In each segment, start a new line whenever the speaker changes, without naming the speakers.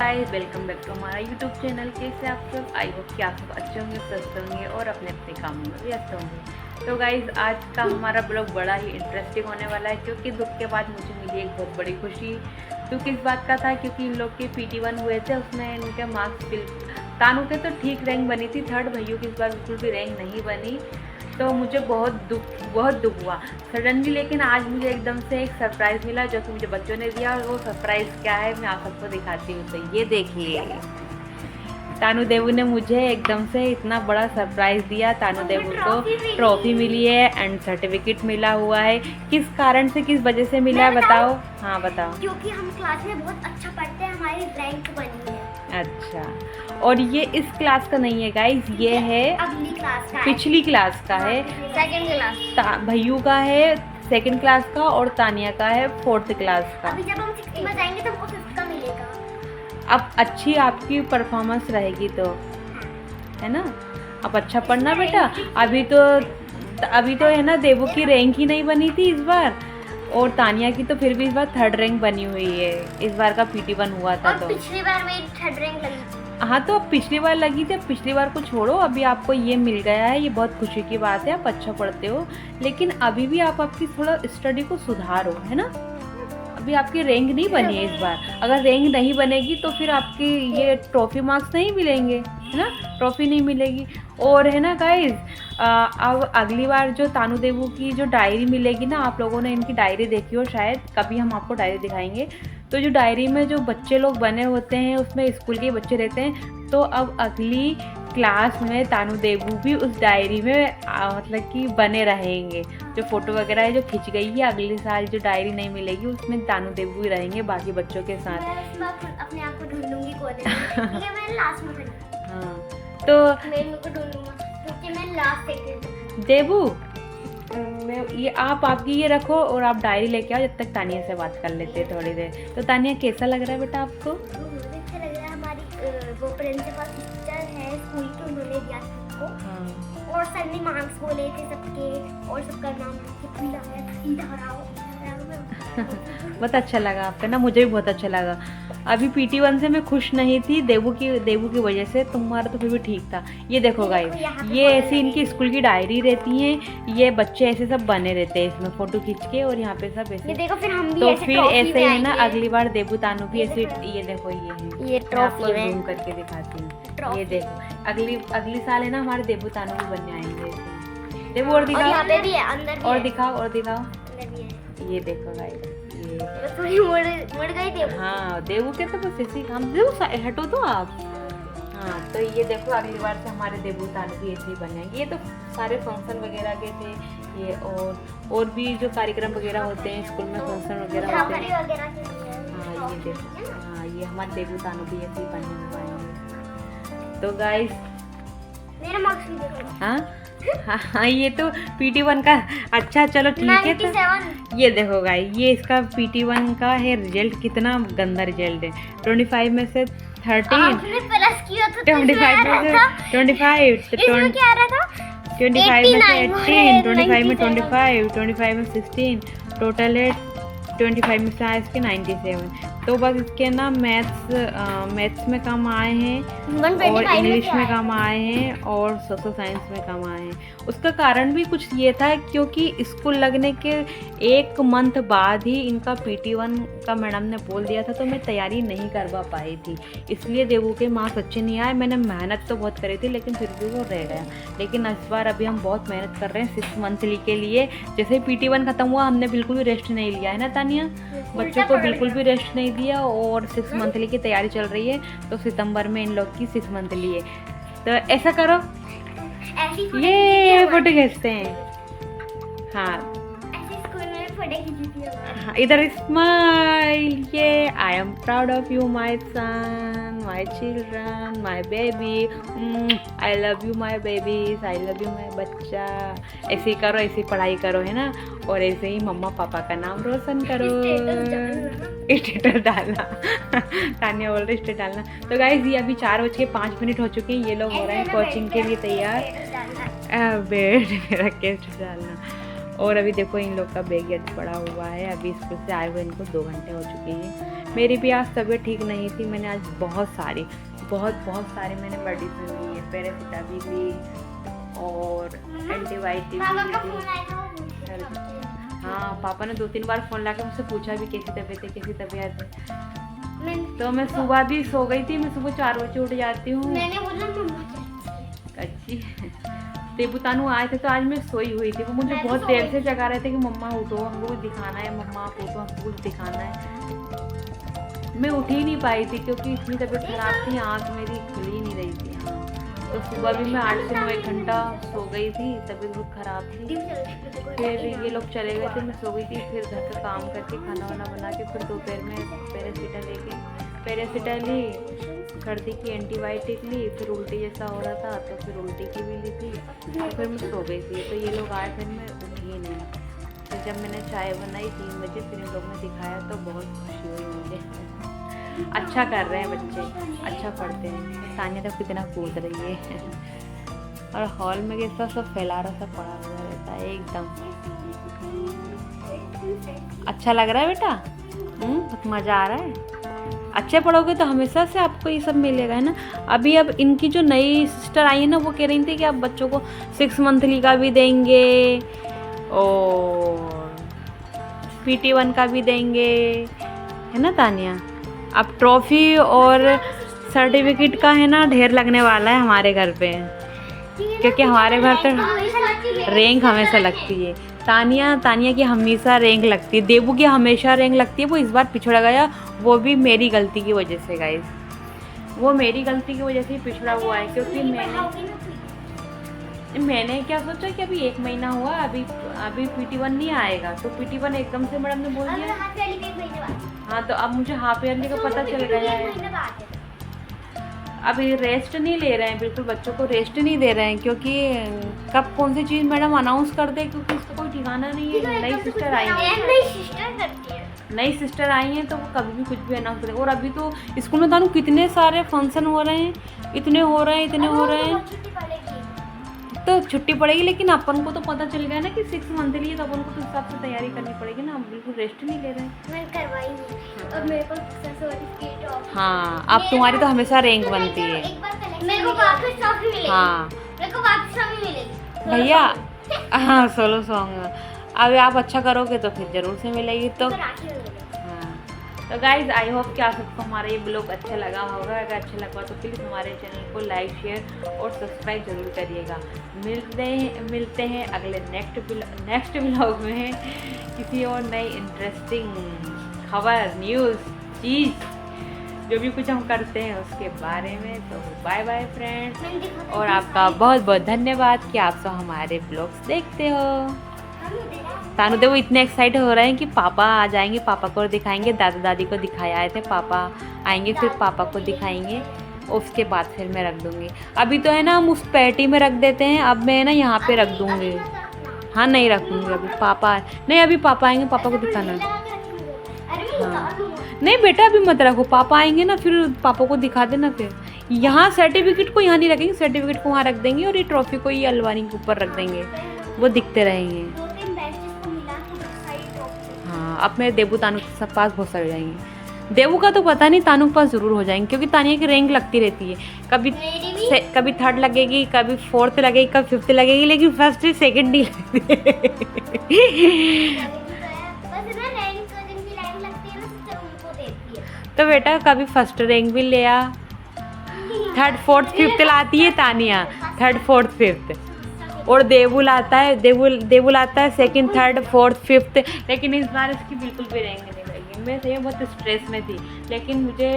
Guys welcome back to हमारा YouTube channel. कैसे आप सब? आई होप कि आप सब अच्छे होंगे, स्वस्थ होंगे और अपने अपने कामों में व्यस्त होंगे। तो गाइस आज का हमारा ब्लॉग बड़ा ही इंटरेस्टिंग होने वाला है, क्योंकि दुख के बाद मुझे मिली एक बहुत बड़ी खुशी। दुख इस बात का था क्योंकि इन लोग के PT1 हुए थे, उसमें इनके मार्क्स तानू के तो ठीक रैंक बनी थी, थर्ड भैया की इस बार बिल्कुल भी रैंक नहीं बनी। तो मुझे बहुत दुख हुआ सडनली। लेकिन आज मुझे एकदम से एक सरप्राइज़ मिला जो कि मुझे बच्चों ने दिया, और वो सरप्राइज़ क्या है मैं आप सबको दिखाती हूँ। तो ये देखिए, तानू देवू ने मुझे एकदम से इतना बड़ा सरप्राइज़ दिया। तानू देवू को ट्रॉफी मिली है एंड सर्टिफिकेट मिला हुआ है। किस कारण से, किस वजह से मिला है बताओ? हाँ बताओ।
क्योंकि हम क्लास में बहुत अच्छा पढ़ते हैं, हमारी रैंक बनी है।
अच्छा, और ये इस क्लास का नहीं है गाइस, ये है
अगली क्लास का,
पिछली क्लास का है।
Second class.
भैयू का है सेकंड क्लास का और तानिया का है फोर्थ क्लास का।
अभी जब हम 6th में जाएंगे तो हमको 5th का मिलेगा।
अब अच्छी आपकी परफॉर्मेंस रहेगी तो, है ना? अब अच्छा पढ़ना बेटा। अभी तो है ना, देवू की रैंक ही नहीं बनी थी इस बार, और तानिया की तो फिर भी इस बार थर्ड रैंक बनी हुई है। इस बार का PT1 हुआ था तो
पिछली बार मेरी थर्ड रैंक लगी थी।
हाँ, तो अब पिछली बार लगी थी, अब पिछली बार को छोड़ो, अभी आपको ये मिल गया है, ये बहुत खुशी की बात है। आप अच्छा पढ़ते हो, लेकिन अभी भी आप आपकी थोड़ा स्टडी को सुधारो, है ना? अभी आपकी रैंक नहीं बनी है इस बार। अगर रैंक नहीं बनेगी तो फिर आपकी ये ट्रॉफी मार्क्स नहीं मिलेंगे, है ना? ट्रॉफी नहीं मिलेगी। और है ना गाइज, अब अगली बार जो तानू देवू की जो डायरी मिलेगी ना, आप लोगों ने इनकी डायरी देखी हो शायद, कभी हम आपको डायरी दिखाएंगे। तो जो डायरी में जो बच्चे लोग बने होते हैं, उसमें स्कूल के बच्चे रहते हैं। तो अब अगली क्लास में तानू देवू भी उस डायरी में मतलब कि बने रहेंगे। जो फोटो वगैरह है जो खिंच गई है, अगले साल जो डायरी नहीं मिलेगी उसमें तानू देवू ही रहेंगे बाकी बच्चों के साथ।
मैं अपने आप को ढूंढूंगी कॉलेज में, ठीक है? मैं लास्ट में खड़ी।
हाँ, तो
मैं इनको ढूंढूंगा क्योंकि मैं लास्ट सेकंड।
देवू, मैं ये आपकी ये रखो और आप डायरी लेके आओ, जब तक तानिया से बात कर लेते हैं थोड़ी देर। तो तानिया कैसा लग रहा है बेटा आपको?
अच्छा लग रहा है। हमारी वो प्रिंसिपल टीचर है स्कूल की, उन्होंने दिया सबको।
हाँ,
और सर ने मार्क्स बोले थे सबके, और सबका नाम
बहुत अच्छा लगा आपका ना, मुझे भी बहुत अच्छा लगा। अभी PT1 से मैं खुश नहीं थी देवू की वजह से, तुम्हारा तो फिर भी ठीक था। ये देखो गाइस, ये ऐसी इनकी स्कूल की डायरी रहती है, ये बच्चे ऐसे सब बने रहते हैं इसमें फोटो खींच के, और यहाँ पे सब ऐसे।
ये देखो, फिर हम भी
तो
ऐसे
फिर ऐसे है ना, अगली बार देवू तानू भी ऐसे। ये देखो, ये है,
ये
ट्रॉफी में जूम करके दिखाती हूँ। ये देखो, अगली साल है ना, हमारे देवू तानू भी बनने आएंगे। देवू और दिखाओ,
यहाँ पे भी है, अंदर भी
और
है।
दिखाओ।
अंदर भी है।
ये देखो गाइस, ये
थोड़ी मुड़ गई थी।
हाँ, देवू के तो बस ऐसे ही काम। देवू हटो तो आप। हाँ, तो ये देखो, अगली बार से हमारे देवू तानू भी ऐसे ही बन जाएंगे। ये तो सारे फंक्शन वगैरह के थे ये, और भी जो कार्यक्रम वगैरह होते हैं स्कूल में, फंक्शन वगैरह होते हैं। हाँ, ये देखो, हाँ, ये हमारे देवू तानू भी ऐसे ही बनने पाएंगे। तो गाइस,
मेरा मार्क्स भी देखो।
हाँ, ये तो PT1 का। अच्छा चलो ठीक है। तो ये देखो गाइस, ये इसका PT1 का है रिजल्ट। कितना गंदा रिजल्ट है। 25 में से 13,
आपने प्लस किया था,
25 में से 25,
इसमें क्या आ रहा था?
25 में से 18, 25 में 25, 25 में 16, टोटल है 25 में से आए इसके 97। तो बस इसके ना मैथ्स में कम आए हैं, और इंग्लिश में कम आए हैं, और सोशल साइंस में कम आए हैं। उसका कारण भी कुछ ये था क्योंकि स्कूल लगने के 1 मंथ बाद ही इनका PT1 का मैडम ने बोल दिया था, तो मैं तैयारी नहीं करवा पाई थी, इसलिए देवू के मार्क्स अच्छे नहीं आए। मैंने मेहनत तो बहुत करी थी, लेकिन फिर भी वो रह गया। लेकिन इस बार अभी हम बहुत मेहनत कर रहे हैं 6 मंथली के लिए। जैसे PT1 खत्म हुआ, हमने बिल्कुल भी रेस्ट नहीं लिया, है ना तानिया? बच्चों को बिल्कुल भी रेस्ट नहीं दिया, और 6 मंथली की तैयारी चल रही है। तो सितंबर में इन लोग की 6 मंथली है। तो ऐसा करो, ये फोटो खींचते हैं। हाँ, हाँ, इधर स्माइल। ये I am proud of you my son, my children, my baby. I love you my babies, I love you my बच्चा। ऐसे ही करो, ऐसे ही पढ़ाई करो, है ना? और ऐसे ही मम्मा पापा का नाम रोशन करो। स्टेटस डालना। तानिया बोल रही स्टेटस डालना। तो गाइज, ये अभी 4:05 हो चुके हैं। ये लोग हो रहे हैं कोचिंग के लिए तैयार। बेड में रख के स्टेटस डालना। और अभी देखो, इन लोग का बैग पड़ा हुआ है। अभी स्कूल से आए हुए इनको 2 घंटे हो चुके हैं। मेरी भी आज तबीयत ठीक नहीं थी, मैंने आज बहुत सारे मैंने मेडिसिन ली है, पैरासिटामोल ली और एंटीबायोटिक ली। हाँ, पापा ने 2-3 बार फ़ोन ला के मुझसे पूछा भी कैसी तबीयत है। तो मैं सुबह भी सो गई थी, मैं सुबह 4 बजे उठ जाती हूँ।
मैंने बोला
अच्छी देबू तानू आए थे तो आज मैं सोई हुई थी, वो मुझे बहुत देर से जगा रहे थे कि मम्मा उठो, हमको कुछ दिखाना है, मम्मा आप उठो, हमको कुछ दिखाना है। मैं उठ ही नहीं पाई थी क्योंकि इतनी तबीयत खराब थी, आँख मेरी खुल ही नहीं रही थी। हाँ, तो सुबह भी मैं 8 से 9 घंटा सो गई थी, तबीयत बहुत ख़राब थी। फिर ये लोग चले गए थे, मैं सो गई थी। फिर घर का काम करके खाना वाना बना के फिर दोपहर में पैरासिटामोल ली, सर्दी की एंटीबायोटिक ली, फिर उल्टी जैसा हो रहा था तो फिर उल्टी की भी ली थी। तो फिर मैं सो गई थी। तो ये लोग आए, फिर मैं उठी ही नहीं। फिर जब मैंने चाय बनाई 3 बजे, फिर इन लोग ने दिखाया तो बहुत खुशी हुई मुझे। अच्छा कर रहे हैं बच्चे, अच्छा पढ़ते हैं। तानिया तो कितना कूद रही है और हॉल में कैसा सब फैला रहा, सब पड़ा हुआ रहता है एकदम। अच्छा लग रहा है बेटा? बहुत मज़ा आ रहा है। अच्छे पढ़ोगे तो हमेशा से आपको ये सब मिलेगा, है ना। अब इनकी जो नई सिस्टर आई है ना, वो कह रही थी कि आप बच्चों को 6 मंथली का भी देंगे और PT1 का भी देंगे, है ना तानिया। अब ट्रॉफी और सर्टिफिकेट का है ना ढेर लगने वाला है हमारे घर पे, क्योंकि हमारे घर तो रैंक हमेशा लगती है। तानिया की हमेशा रैंक लगती है, देबू की हमेशा रैंक लगती है। वो इस बार पिछड़ा गया, वो भी मेरी गलती की वजह से गाइस, वो मेरी गलती की वजह से ही पिछड़ा हुआ है। क्योंकि मैंने क्या सोचा कि अभी 1 महीना हुआ, अभी PT1 नहीं आएगा, तो PT1 एकदम से मैडम ने बोल दिया। हाँ, तो अब मुझे हाफ ईयरली का पता चल गया है। अभी रेस्ट नहीं ले रहे हैं, बिल्कुल बच्चों को रेस्ट नहीं दे रहे हैं, क्योंकि कब कौन सी चीज़ मैडम अनाउंस कर दे, क्योंकि इसका कोई ठिकाना नहीं है। नई सिस्टर आई हैं तो वो कभी भी कुछ भी अनाउंस करें। और अभी तो स्कूल में तानू कितने सारे फंक्शन हो रहे हैं, इतने हो रहे हैं, तो छुट्टी पड़ेगी। लेकिन अपन को तो पता चल गया ना कि 6 मंथली है, तो अपन को तो हिसाब से तैयारी करनी पड़ेगी ना। हम बिल्कुल रेस्ट नहीं ले रहे हैं।
मैं करवाई नहीं और मेरे को सर्टिफिकेट।
हाँ, अब तुम्हारी तो हमेशा रैंक बनती है।
मेरे को वापस ट्रॉफी मिलेगी।
हाँ,
मेरे को वापस ट्रॉफी मिलेगी
भैया। हाँ, सोलो सॉन्ग अब आप अच्छा करोगे तो फिर ज़रूर से मिलेगी। तो तो गाइज़, आई होप कि आप सबको हमारा ये ब्लॉग अच्छा लगा होगा। अगर अच्छा लगा तो प्लीज़ हमारे चैनल को लाइक, शेयर और सब्सक्राइब ज़रूर करिएगा। मिलते हैं अगले नेक्स्ट ब्लॉग में किसी और नई इंटरेस्टिंग खबर, न्यूज़, चीज़, जो भी कुछ हम करते हैं उसके बारे में। तो बाय बाय फ्रेंड्स, और आपका बहुत बहुत धन्यवाद कि आप सब हमारे ब्लॉग्स देखते हो। तानू देव इतने एक्साइट हो रहे हैं कि पापा आ जाएंगे, पापा को दिखाएंगे। दादा दादी को दिखाया आए थे, पापा आएंगे फिर पापा को दिखाएंगे, उसके बाद फिर मैं रख दूँगी। अभी तो है ना हम उस पेटी में रख देते हैं, अब मैं ना यहाँ पे रख दूँगी। हाँ, नहीं रखूँगी अभी, पापा नहीं, अभी पापा आएंगे, पापा को दिखाना। हाँ, नहीं बेटा अभी मत रखो, पापा आएंगे ना फिर पापा को दिखा देना। फिर यहाँ सर्टिफिकेट को यहाँ नहीं रखेंगे, सर्टिफिकेट को वहाँ रख देंगे और ये ट्रॉफी को ये अलमारी के ऊपर रख देंगे, वो दिखते रहेंगे। हाँ, अब मेरे देबू तानू के सब पास बहुत सारे जाएंगे। देबू का तो पता नहीं, तानू के पास ज़रूर हो जाएंगे, क्योंकि तानिया की रैंक लगती रहती है। कभी 3rd लगेगी, कभी 4th लगेगी, कभी 5th लगेगी, लेकिन 1st 2nd नहीं लगती। तो बेटा कभी 1st रैंक भी ले आ, 3rd 4th 5th लाती है तानिया, 3rd 4th 5th। और देवुल आता है 2nd 3rd 4th 5th। लेकिन इस बार इसकी बिल्कुल भी रैंक नहीं लगी। मैं सही बहुत स्ट्रेस में थी, लेकिन मुझे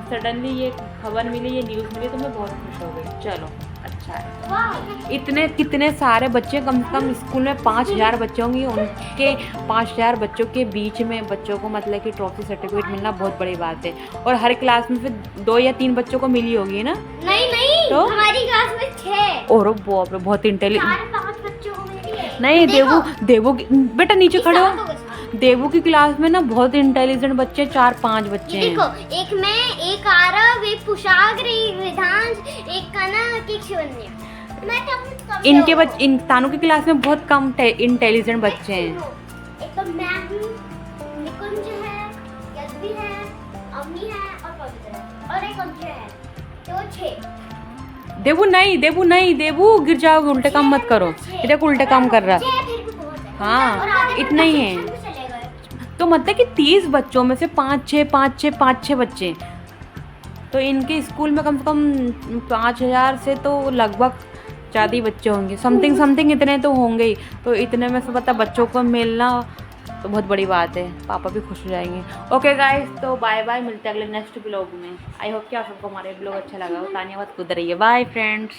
सडनली ये खबर मिली, ये न्यूज़ मिली, तो मैं बहुत खुश हो गई। चलो अच्छा है। कितने सारे बच्चे, कम से कम स्कूल में 5000 बच्चे होंगे, उनके 5000 बच्चों के बीच में बच्चों को मतलब कि ट्रॉफी सर्टिफिकेट मिलना बहुत बड़ी बात है। और हर क्लास में फिर 2 या 3 बच्चों को मिली होगी ना।
नहीं, तो हमारी क्लास में 6।
और बाप रे, बहुत इंटेलिजेंट।
5 बच्चों को मिली है।
नहीं, देवू बेटा नीचे खड़े हो। देवू की क्लास में ना बहुत इंटेलिजेंट बच्चे, 4-5 बच्चे हैं।
देखो, एक मैं, एक आरव, एक पुशाग्र, एक वेदांश, एक कनक, एक शिवन्या।
इन तानू की क्लास में बहुत कम इंटेलिजेंट बच्चे हैं।
एक तो मैं हूँ, निकुंज है, यद्वी है, तो 6
देबू नहीं, देबू नहीं, देबू गिर जाओगे, उल्टे काम मत करो। ये देखो उल्टे काम कर रहा।
6 फिर भी बहुत है।
हाँ,
और आधे
इतना ही है।
section में चले गए।
तो मतलब कि 30 बच्चों में से 5-6 बच्चे, तो इनके स्कूल में कम से कम 5000 से तो लगभग ज़्यादा ही बच्चे होंगे, समथिंग इतने तो होंगे ही। तो इतने में से पता बच्चों को मिलना तो बहुत बड़ी बात है, पापा भी खुश हो जाएंगे। ओके गाइस, तो बाय बाय, मिलते हैं अगले नेक्स्ट ब्लॉग में। आई होप कि आप सबको हमारे ब्लॉग अच्छा लगा हो। तानिया बहुत खुद रही है। Bye friends.